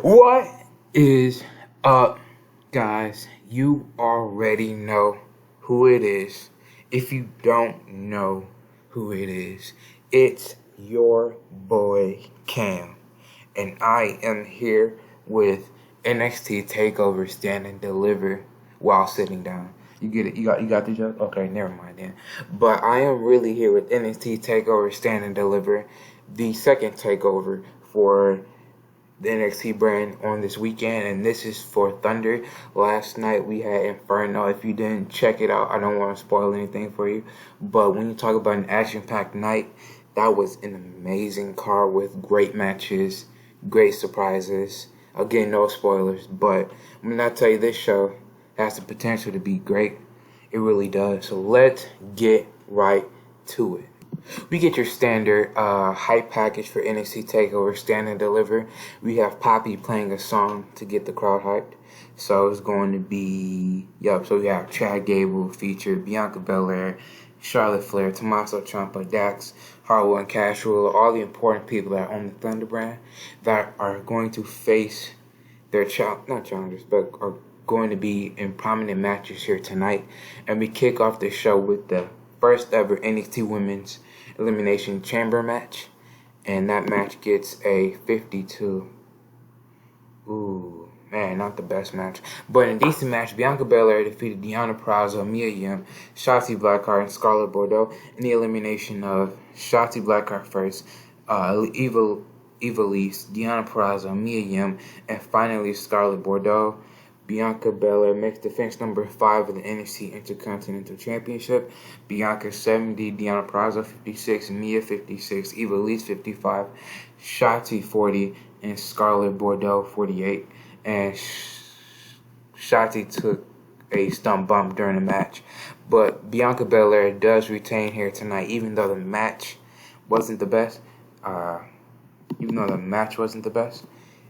What is up, guys? You already know who it is. If you don't know who it is, it's your boy Cam, and I am here with NXT Takeover Stand and Deliver while sitting down. You get it? You got the joke? Okay, never mind then. But I am really here with NXT Takeover Stand and Deliver, the second takeover for the NXT brand on this weekend, and this is for Thunder. Last night we had Inferno. If you didn't check it out, I don't want to spoil anything for you, but when you talk about an action-packed night, that was an amazing card with great matches, great surprises. Again, no spoilers, but when I tell you this show has the potential to be great, it really does. So let's get right to it. We get your standard hype package for NXT TakeOver Stand and Deliver. We have Poppy playing a song to get the crowd hyped. So it's going to be, so we have Chad Gable featured, Bianca Belair, Charlotte Flair, Tommaso Ciampa, Dax, Harwood, and Cash Ruler, all the important people that own the Thunder brand that are going to face their not challengers, but are going to be in prominent matches here tonight. And we kick off the show with the first ever NXT Women's Elimination Chamber match, and that match gets a 52. Ooh, man, not the best match, but in a decent match. Bianca Belair defeated Deonna Purrazzo, Mia Yim, Shotzi Blackheart, and Scarlett Bordeaux in the elimination of Shotzi Blackheart first, Eva Lise, Deonna Purrazzo, Mia Yim, and finally Scarlett Bordeaux. Bianca Belair makes defense number 5 of the NXT Intercontinental Championship. Bianca 70, Deonna Purrazzo 56, Mia 56, Eva Lise 55, Shotzi 40, and Scarlett Bordeaux 48. And Shotzi took a stump bump during the match. But Bianca Belair does retain here tonight, even though the match wasn't the best.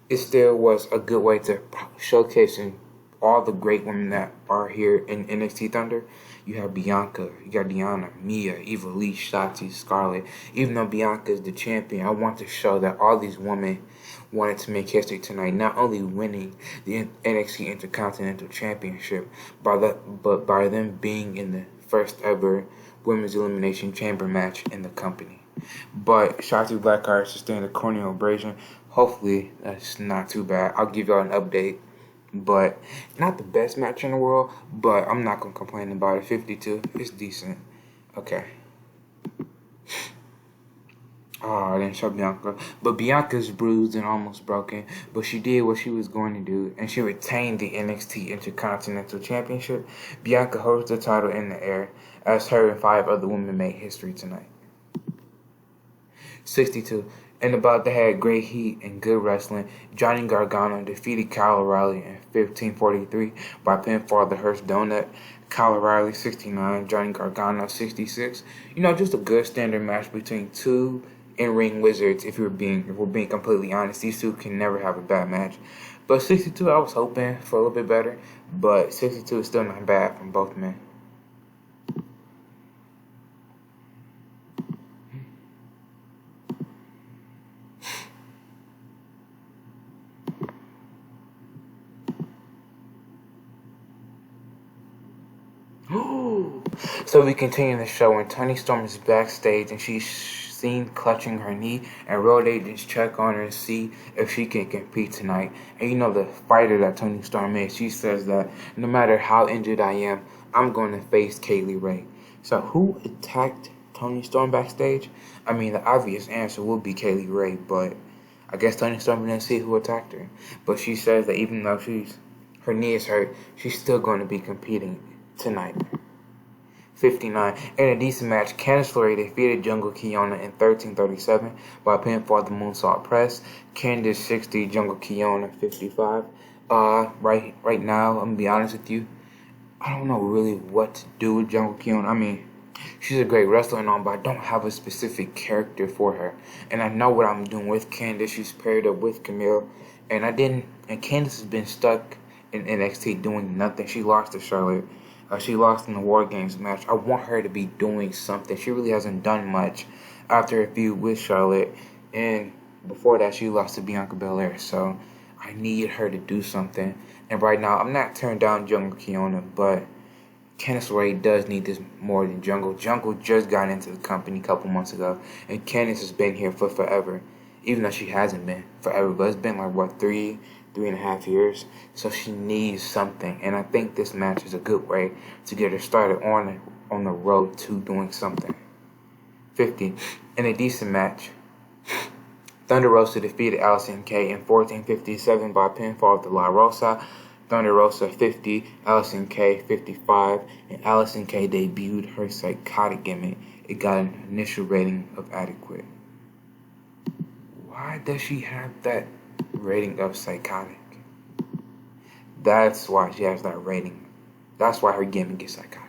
It still was a good way to showcasing all the great women that are here in NXT Thunder. You have Bianca, you got Deonna, Mia, Eva Lise, Shotzi, Scarlett. Even though Bianca is the champion, I want to show that all these women wanted to make history tonight, not only winning the NXT Intercontinental Championship, but by them being in the first ever Women's Elimination Chamber match in the company. But Shotzi Blackheart sustained a corneal abrasion. Hopefully that's not too bad. I'll give y'all an update. But not the best match in the world, but I'm not going to complain about it. 52, it's decent. Okay. I didn't show Bianca. But Bianca's bruised and almost broken. But she did what she was going to do, and she retained the NXT Intercontinental Championship. Bianca holds the title in the air as her and 5 other women made history tonight. 62. And about to have great heat and good wrestling, Johnny Gargano defeated Kyle O'Reilly in 1543 by pinfall of the Hearst Donut. Kyle O'Reilly 69, Johnny Gargano 66. Just a good standard match between two in-ring wizards. If we're being completely honest, these two can never have a bad match. But 62, I was hoping for a little bit better, but 62 is still not bad from both men. So we continue the show, and Toni Storm is backstage, and she's seen clutching her knee, and road agents check on her and see if she can compete tonight. And the fighter that Toni Storm is, she says that no matter how injured I am, I'm going to face Kaylie Ray. So who attacked Toni Storm backstage? The obvious answer would be Kaylie Ray, but I guess Toni Storm didn't see who attacked her. But she says that even though her knee is hurt, she's still going to be competing tonight. 59. In a decent match, Candice LeRae defeated Jungle Kiona in 1337 by pinfall of the Moonsault Press. Candice 60, Jungle Kiona 55. Right now, I'm gonna be honest with you, I don't know really what to do with Jungle Kiona. She's a great wrestler and all, but I don't have a specific character for her. And I know what I'm doing with Candice. She's paired up with Camille, and Candice has been stuck in NXT doing nothing. She lost to Charlotte. She lost in the War Games match. I want her to be doing something. She really hasn't done much after a feud with Charlotte. And before that, she lost to Bianca Belair. So I need her to do something. And right now, I'm not turning down Jungle Kiona, but Candice Ray does need this more than Jungle. Jungle just got into the company a couple months ago, and Candice has been here for forever, even though she hasn't been forever, but it's been like, 3.5 years? So she needs something, and I think this match is a good way to get her started on the road to doing something. 50. In a decent match, Thunder Rosa defeated Allison Kay in 14:57 by pinfall to La Rosa. Thunder Rosa 50, Allison Kay 55, and Allison Kay debuted her psychotic gimmick. It got an initial rating of adequate. Why does she have that rating of psychotic? That's why she has that rating. That's why her gimmick is psychotic.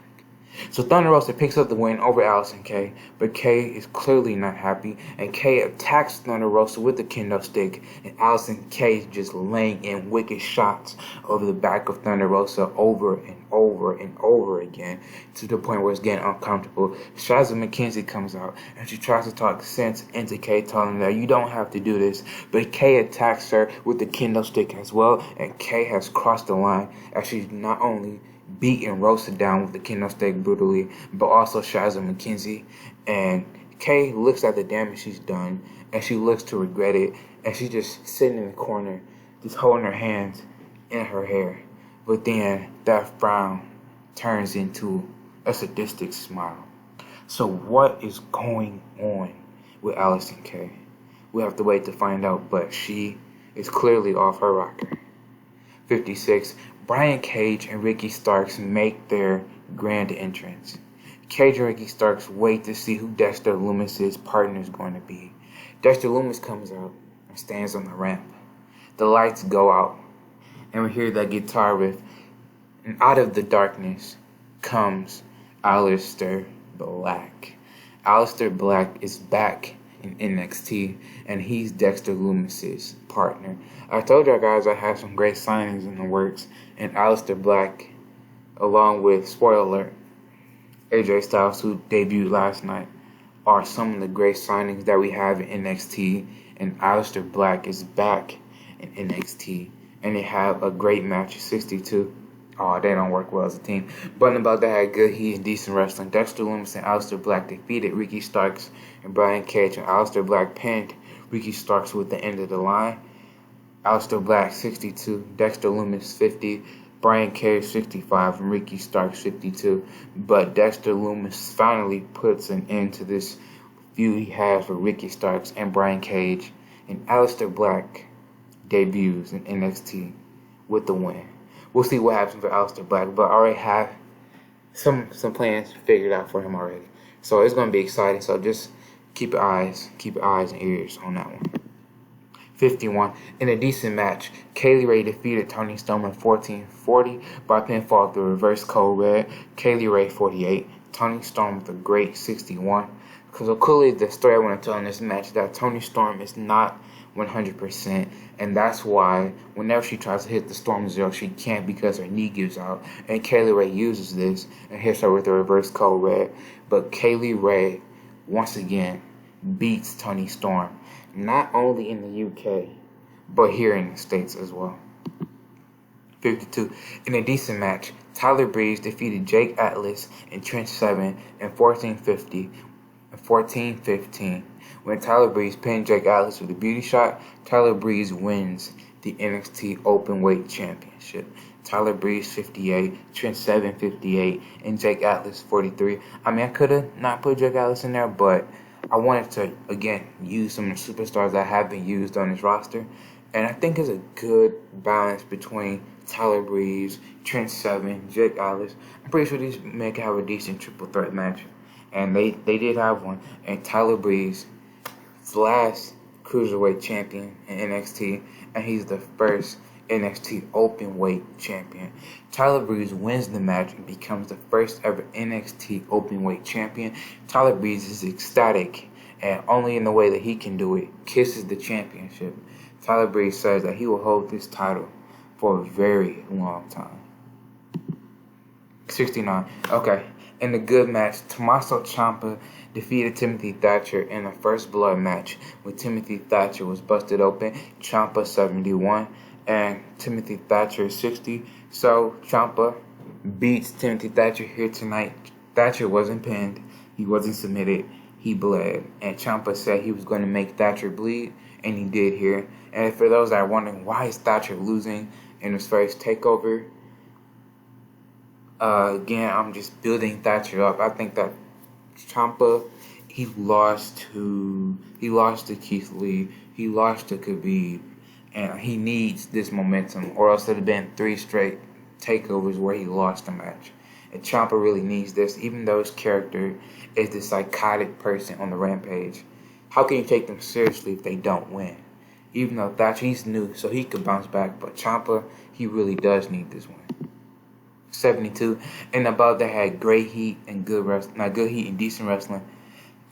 So Thunder Rosa picks up the win over Allison Kay, but Kay is clearly not happy, and Kay attacks Thunder Rosa with the kendo stick, and Allison Kay is just laying in wicked shots over the back of Thunder Rosa over and over and over again, to the point where it's getting uncomfortable. Shazza McKenzie comes out, and she tries to talk sense into Kay, telling her that you don't have to do this, but Kay attacks her with the kendo stick as well, and Kay has crossed the line, as she's not only beating Rosa down with the kendo stick brutally, but also Shazza McKenzie. And Kay looks at the damage she's done, and she looks to regret it, and she's just sitting in the corner, just holding her hands in her hair. But then that frown turns into a sadistic smile. So what is going on with Allison Kay? We have to wait to find out, but she is clearly off her rocker. 56. Brian Cage and Ricky Starks make their grand entrance. Cage and Ricky Starks wait to see who Dexter Lumis' partner is going to be. Dexter Lumis comes out and stands on the ramp. The lights go out, and we hear that guitar riff, and out of the darkness comes Aleister Black. Aleister Black is back in NXT, and he's Dexter Lumis' partner. I told y'all guys I had some great signings in the works, and Aleister Black, along with, spoiler alert, AJ Styles, who debuted last night, are some of the great signings that we have in NXT, and Aleister Black is back in NXT, and they have a great match, 62. Oh, they don't work well as a team. But about that had good heat and decent wrestling. Dexter Lumis and Aleister Black defeated Ricky Starks and Brian Cage, and Aleister Black pinned Ricky Starks with the end of the line. Aleister Black 62, Dexter Lumis 50, Brian Cage 65, and Ricky Starks 52. But Dexter Lumis finally puts an end to this feud he has with Ricky Starks and Brian Cage, and Aleister Black debuts in NXT with the win. We'll see what happens for Aleister Black, but I already have some plans figured out for him already. So it's going to be exciting. So just keep your eyes and ears on that one. 51. In a decent match, Kaylie Ray defeated Toni Storm in 14:40 by pinfall through reverse code red. Kaylie Ray 48, Toni Storm with a great 61. Because clearly the story I want to tell in this match is that Toni Storm is not 100%, and that's why whenever she tries to hit the Storm Zero, she can't because her knee gives out, and Kaylie Ray uses this and hits her with a reverse code red. But Kaylie Ray once again beats Toni Storm, not only in the UK, but here in the States as well. 52. In a decent match, Tyler Breeze defeated Jake Atlas and Trent Seven in 14:15. When Tyler Breeze pinned Jake Atlas with a beauty shot, Tyler Breeze wins the NXT Openweight Championship. Tyler Breeze 58, Trent Seven 58, and Jake Atlas 43. I mean, I could have not put Jake Atlas in there, but I wanted to, again, use some of the superstars that have been used on this roster. And I think it's a good balance between Tyler Breeze, Trent Seven, Jake Atlas. I'm pretty sure these men can have a decent triple threat match. And they did have one. And Tyler Breeze, the last Cruiserweight champion in NXT, and he's the first NXT Openweight champion. Tyler Breeze wins the match and becomes the first ever NXT Openweight champion. Tyler Breeze is ecstatic, and only in the way that he can do it, kisses the championship. Tyler Breeze says that he will hold this title for a very long time. 69. Okay. In the good match, Tommaso Ciampa defeated Timothy Thatcher in a first blood match when Timothy Thatcher was busted open. Ciampa 71, and Timothy Thatcher 60. So Ciampa beats Timothy Thatcher here tonight. Thatcher wasn't pinned. He wasn't submitted. He bled. And Ciampa said he was going to make Thatcher bleed, and he did here. And for those that are wondering why is Thatcher losing in his first takeover, again, I'm just building Thatcher up. I think that Ciampa, he lost to Keith Lee, he lost to Khabib, and he needs this momentum, or else it'd have been 3 straight takeovers where he lost the match. And Ciampa really needs this, even though his character is the psychotic person on the Rampage. How can you take them seriously if they don't win? Even though Thatcher, he's new, so he could bounce back, but Ciampa, he really does need this win. 72, and above that had great heat and good heat and decent wrestling.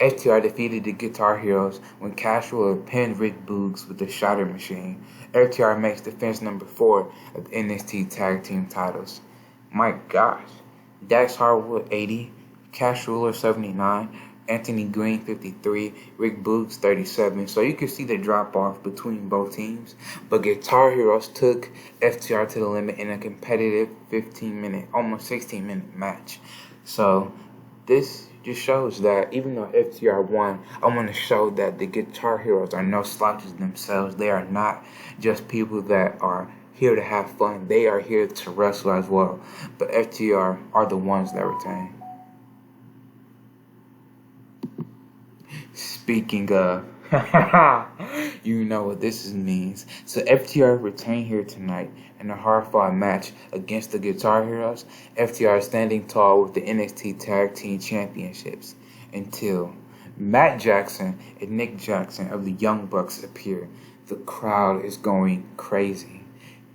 FTR defeated the Guitar Heroes when Casual pinned Rick Boogs with the Shatter Machine. FTR makes defense number 4 of the NXT Tag Team titles. My gosh. Dax Harwood 80, Cash Ruler 79, Anthony Green 53, Rick Boogs 37. So you can see the drop off between both teams. But Guitar Heroes took FTR to the limit in a competitive 15-minute, almost 16-minute match. So this just shows that even though FTR won, I want to show that the Guitar Heroes are no slouches themselves. They are not just people that are here to have fun. They are here to wrestle as well. But FTR are the ones that retain. Speaking of, you know what this means. So FTR retain here tonight in a hard-fought match against the Guitar Heroes. FTR standing tall with the NXT Tag Team Championships until Matt Jackson and Nick Jackson of the Young Bucks appear. The crowd is going crazy.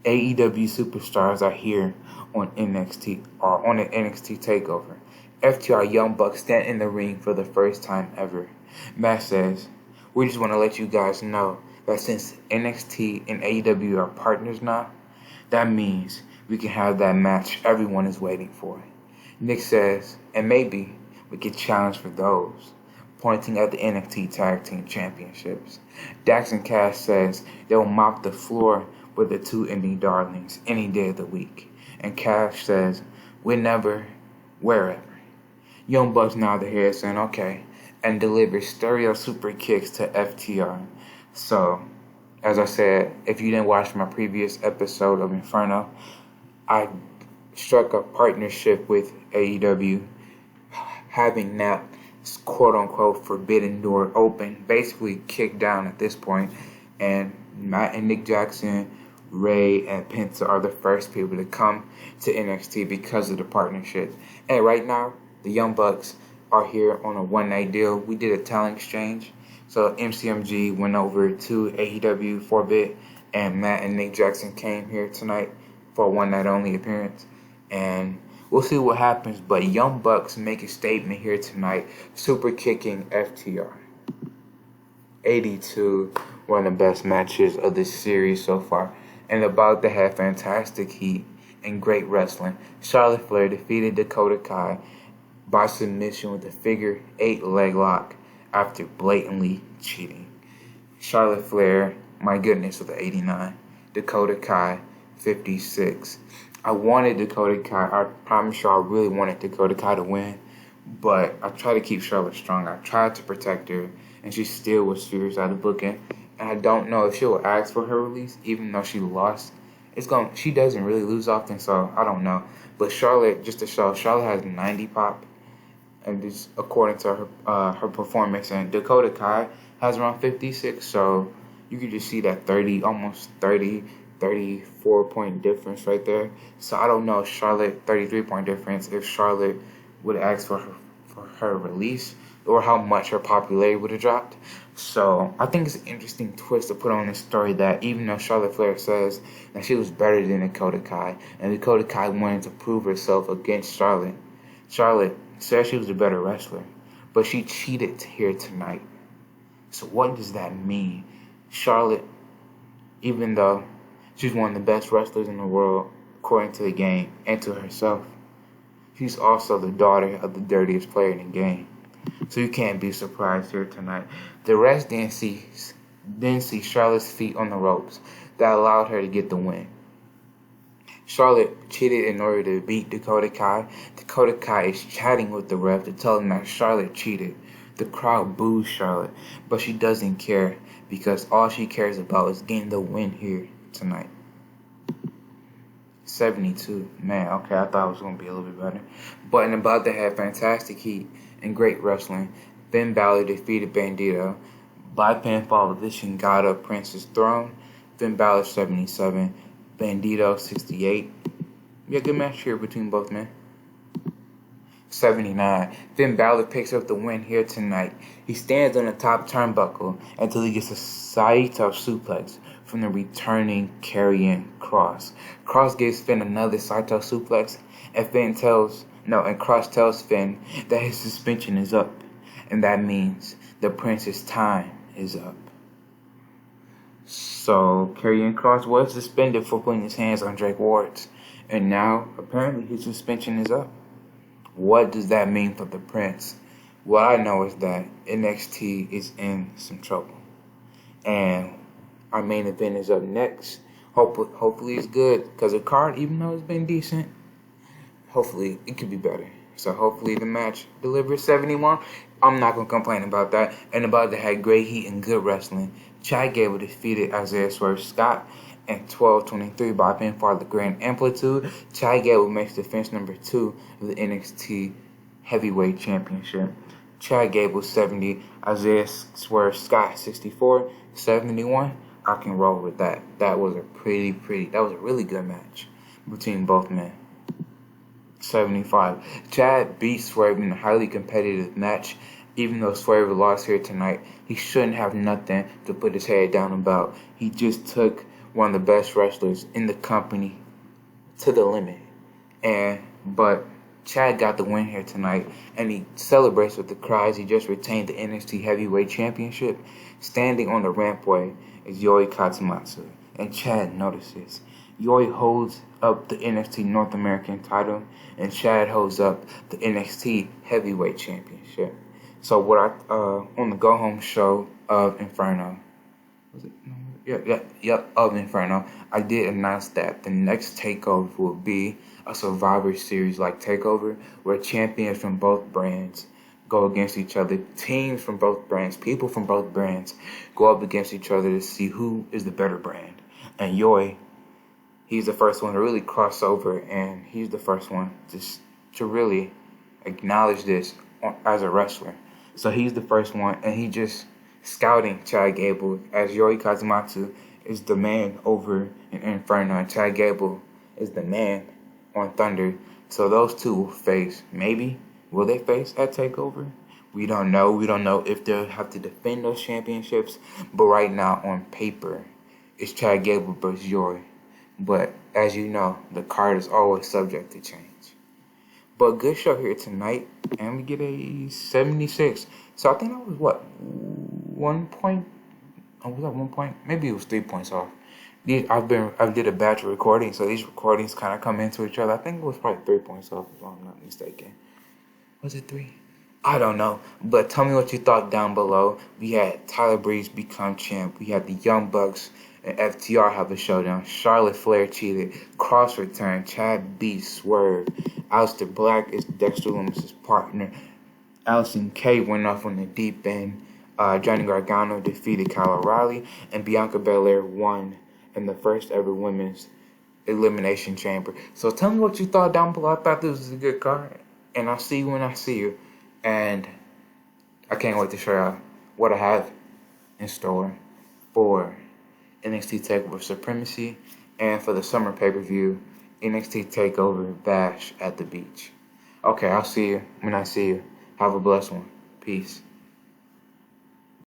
AEW superstars are here on NXT or on an NXT takeover. FTR Young Bucks stand in the ring for the first time ever. Matt says, "We just want to let you guys know that since NXT and AEW are partners now, that means we can have that match everyone is waiting for." Nick says, "And maybe we can challenge for those," pointing at the NXT Tag Team Championships. Dax and Cash says they'll mop the floor with the 2 indie darlings any day of the week. And Cash says, "Whenever, wherever." Young Bucks nod their head saying, "Okay," and delivers stereo super kicks to FTR. So, as I said, if you didn't watch my previous episode of Inferno, I struck a partnership with AEW, having that quote-unquote forbidden door open, basically kicked down at this point, and Matt and Nick Jackson, Ray, and Penta are the first people to come to NXT because of the partnership. And right now, the Young Bucks are here on a one-night deal. We did a talent exchange. So MCMG went over to AEW for a bit, and Matt and Nick Jackson came here tonight for a one-night only appearance. And we'll see what happens, but Young Bucks make a statement here tonight, super kicking FTR. 82, one of the best matches of this series so far, and about to have fantastic heat and great wrestling. Charlotte Flair defeated Dakota Kai by submission with a figure 8 leg lock after blatantly cheating. Charlotte Flair, my goodness, with the 89. Dakota Kai, 56. I wanted Dakota Kai. I promise you I really wanted Dakota Kai to win, but I tried to keep Charlotte strong. I tried to protect her, and she still was furious out of booking. And I don't know if she will ask for her release, even though she lost. She doesn't really lose often, so I don't know. But Charlotte, just to show, Charlotte has 90 pop, and this according to her performance, and Dakota Kai has around 56. So you can just see that 34 point difference right there. So I don't know if Charlotte 33 point difference if Charlotte would ask for her release, or how much her popularity would have dropped. So I think it's an interesting twist to put on this story that even though Charlotte Flair says that she was better than Dakota Kai, and Dakota Kai wanted to prove herself against Charlotte, Charlotte said she was a better wrestler, but she cheated here tonight. So what does that mean? Charlotte, even though she's one of the best wrestlers in the world, according to the game and to herself, she's also the daughter of the dirtiest player in the game. So you can't be surprised here tonight. The rest didn't see Charlotte's feet on the ropes. that allowed her to get the win. Charlotte cheated in order to beat Dakota Kai. Dakota Kai is chatting with the ref to tell him that Charlotte cheated. The crowd boos Charlotte, but she doesn't care because all she cares about is getting the win here tonight. 72. Man, okay, I thought it was going to be a little bit better. But in about to have fantastic heat and great wrestling, Finn Balor defeated Bandito by pinfall position, got up Prince's throne. Finn Balor 77, Bandito 68. Yeah, good match here between both men. 79. Finn Balor picks up the win here tonight. He stands on the top turnbuckle until he gets a Saito suplex from the returning Karrion Kross. Kross gives Finn another Saito suplex, and Kross tells Finn that his suspension is up, and that means the Prince's time is up. So Karrion Kross was suspended for putting his hands on Drake Ward's, and now apparently his suspension is up. What does that mean for the Prince? What I know is that NXT is in some trouble, and our main event is up next. Hopefully it's good, because the card, even though it's been decent, hopefully it could be better. So hopefully the match delivers 71. I'm not going to complain about that. And about to have great heat and good wrestling. Chad Gable defeated Isaiah Swerve Scott in 12:23 by pinfall the Grand Amplitude. Chad Gable makes defense number 2 of the NXT Heavyweight Championship. Chad Gable 70, Isaiah Swerve Scott 64, 71. I can roll with that. That was a really good match between both men. 75. Chad beat Swerve in a highly competitive match. Even though Swerve lost here tonight, he shouldn't have nothing to put his head down about. He just took one of the best wrestlers in the company to the limit. But Chad got the win here tonight, and he celebrates with the cries. He just retained the NXT Heavyweight Championship. Standing on the rampway is Yoi Katsumatsu, and Chad notices. Yoi holds up the NXT North American title, and Chad holds up the NXT Heavyweight Championship. So on the Go Home show of Inferno, of Inferno, I did announce that the next Takeover will be a Survivor Series like Takeover, where champions from both brands go against each other. Teams from both brands, people from both brands go up against each other to see who is the better brand. And Yoi, he's the first one to really cross over, and he's the first one to really acknowledge this as a wrestler. So he's the first one, and he just scouting Chad Gable, as Yoi Katsumatsu is the man over in Inferno, and Chad Gable is the man on Thunder. So those two will face. Maybe will they face at Takeover? We don't know. We don't know if they'll have to defend those championships. But right now on paper, it's Chad Gable versus Yoi. But as you know, the card is always subject to change. But good show here tonight, and we get a 76. So I think that was 1 point? Oh, was that 1 point? Maybe it was 3 points off. I did a batch of recordings, so these recordings kind of come into each other. I think it was probably 3 points off, if I'm not mistaken. Was it 3? I don't know. But tell me what you thought down below. We had Tyler Breeze become champ. We had the Young Bucks and FTR have a showdown. Charlotte Flair cheated. Cross returned. Chad beat Swerve. Aleister Black is Dexter Lumis' partner. Allison Kay went off on the deep end. Johnny Gargano defeated Kyle O'Reilly. And Bianca Belair won in the first ever women's Elimination Chamber. So tell me what you thought down below. I thought this was a good card. And I'll see you when I see you. And I can't wait to show y'all what I have in store for NXT TakeOver Supremacy, and for the summer pay-per-view, NXT TakeOver Bash at the Beach. Okay, I'll see you when I see you. Have a blessed one. Peace.